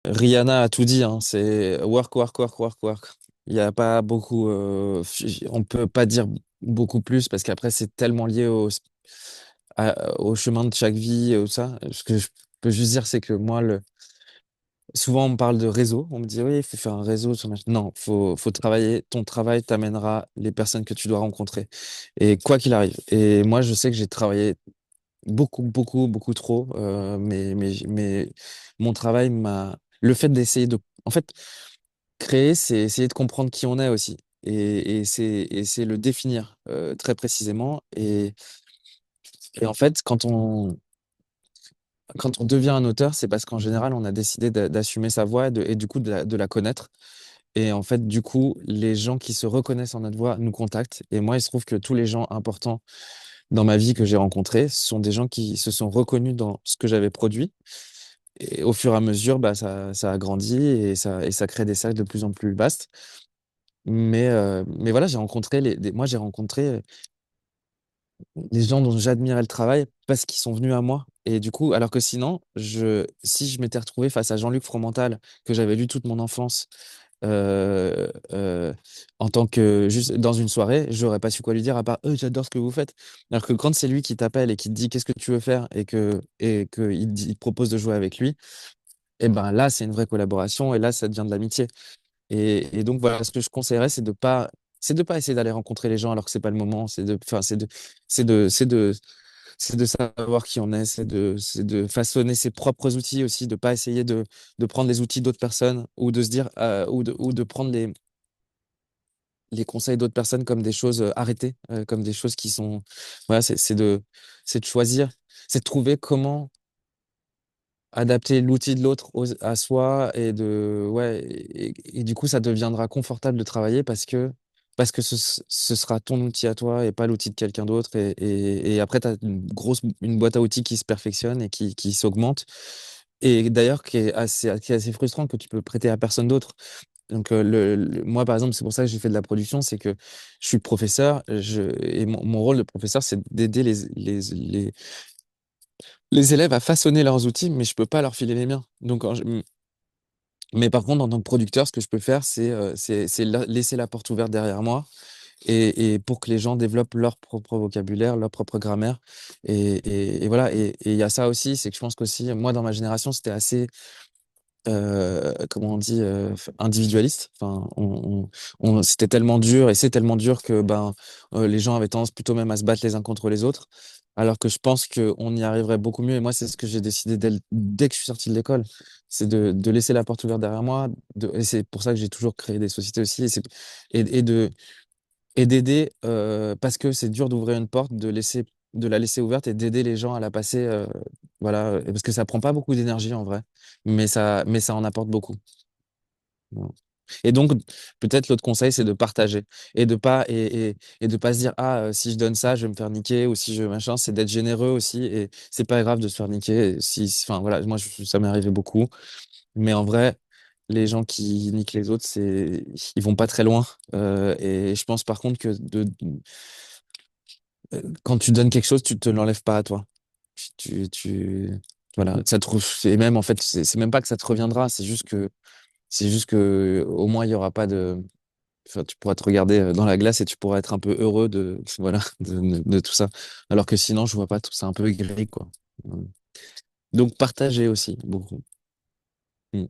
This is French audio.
Rihanna a tout dit, hein, c'est work, work, work, work, work. Il n'y a pas beaucoup, on peut pas dire beaucoup plus parce qu'après c'est tellement lié au chemin de chaque vie, ou ça. Ce que je peux juste dire, c'est que moi, souvent on me parle de réseau, on me dit oui, il faut faire un réseau. Non, faut travailler. Ton travail t'amènera les personnes que tu dois rencontrer. Et quoi qu'il arrive. Et moi, je sais que j'ai travaillé beaucoup, beaucoup, beaucoup trop, mais mon travail le fait d'essayer en fait, créer, c'est essayer de comprendre qui on est aussi. Et c'est le définir très précisément. Et en fait, quand on devient un auteur, c'est parce qu'en général, on a décidé d'assumer sa voix et du coup de la connaître. Et en fait, du coup, les gens qui se reconnaissent en notre voix nous contactent. Et moi, il se trouve que tous les gens importants dans ma vie que j'ai rencontrés sont des gens qui se sont reconnus dans ce que j'avais produit. Et au fur et à mesure, bah, ça a grandi et ça crée des cercles de plus en plus vastes. Mais voilà, moi, j'ai rencontré les gens dont j'admirais le travail parce qu'ils sont venus à moi. Et du coup, alors que sinon, si je m'étais retrouvé face à Jean-Luc Fromental, que j'avais lu toute mon enfance, euh, euh, en tant que juste dans une soirée, j'aurais pas su quoi lui dire à part j'adore ce que vous faites. Alors que quand c'est lui qui t'appelle et qui te dit qu'est-ce que tu veux faire et que il te propose de jouer avec lui, et ben là, c'est une vraie collaboration et là, ça devient de l'amitié. Et donc voilà, ce que je conseillerais, c'est de pas essayer d'aller rencontrer les gens alors que c'est pas le moment. Enfin, c'est de savoir qui on est, c'est de façonner ses propres outils aussi, de pas essayer de prendre les outils d'autres personnes ou de se dire, ou de prendre les conseils d'autres personnes comme des choses arrêtées, comme des choses qui sont, voilà, c'est de choisir, c'est de trouver comment adapter l'outil de l'autre à soi ouais, et du coup, ça deviendra confortable de travailler parce que ce sera ton outil à toi et pas l'outil de quelqu'un d'autre. Et après, tu as une boîte à outils qui se perfectionne et qui s'augmente. Et d'ailleurs, qui est assez frustrant que tu peux prêter à personne d'autre. Donc, moi, par exemple, c'est pour ça que j'ai fait de la production, c'est que je suis professeur, et mon rôle de professeur, c'est d'aider les élèves à façonner leurs outils, mais je peux pas leur filer les miens. Donc, mais par contre, en tant que producteur, ce que je peux faire, c'est laisser la porte ouverte derrière moi et pour que les gens développent leur propre vocabulaire, leur propre grammaire. Et voilà. Et il y a ça aussi, c'est que je pense qu'aussi, moi, dans ma génération, c'était assez comment on dit, individualiste. Enfin, c'était tellement dur et c'est tellement dur que ben, les gens avaient tendance plutôt même à se battre les uns contre les autres. Alors que je pense qu'on y arriverait beaucoup mieux. Et moi, c'est ce que j'ai décidé dès que je suis sorti de l'école. C'est de laisser la porte ouverte derrière moi. Et c'est pour ça que j'ai toujours créé des sociétés aussi. Et d'aider, parce que c'est dur d'ouvrir une porte, de la laisser ouverte et d'aider les gens à la passer. Voilà, parce que ça prend pas beaucoup d'énergie en vrai, mais ça en apporte beaucoup. Voilà. Et donc, peut-être l'autre conseil, c'est de partager et de pas se dire, ah, si je donne ça, je vais me faire niquer, ou si je machin, c'est d'être généreux aussi. Et c'est pas grave de se faire niquer. Enfin, voilà, moi, ça m'est arrivé beaucoup. Mais en vrai, les gens qui niquent les autres, ils vont pas très loin. Et je pense par contre que quand tu donnes quelque chose, tu te l'enlèves pas à toi. Voilà, ça te, et même en fait, c'est même pas que ça te reviendra, c'est juste que au moins il y aura pas de, enfin, tu pourras te regarder dans la glace et tu pourras être un peu heureux voilà, de tout ça. Alors que sinon, je vois pas tout ça un peu gris, quoi. Donc partager aussi beaucoup. Mm.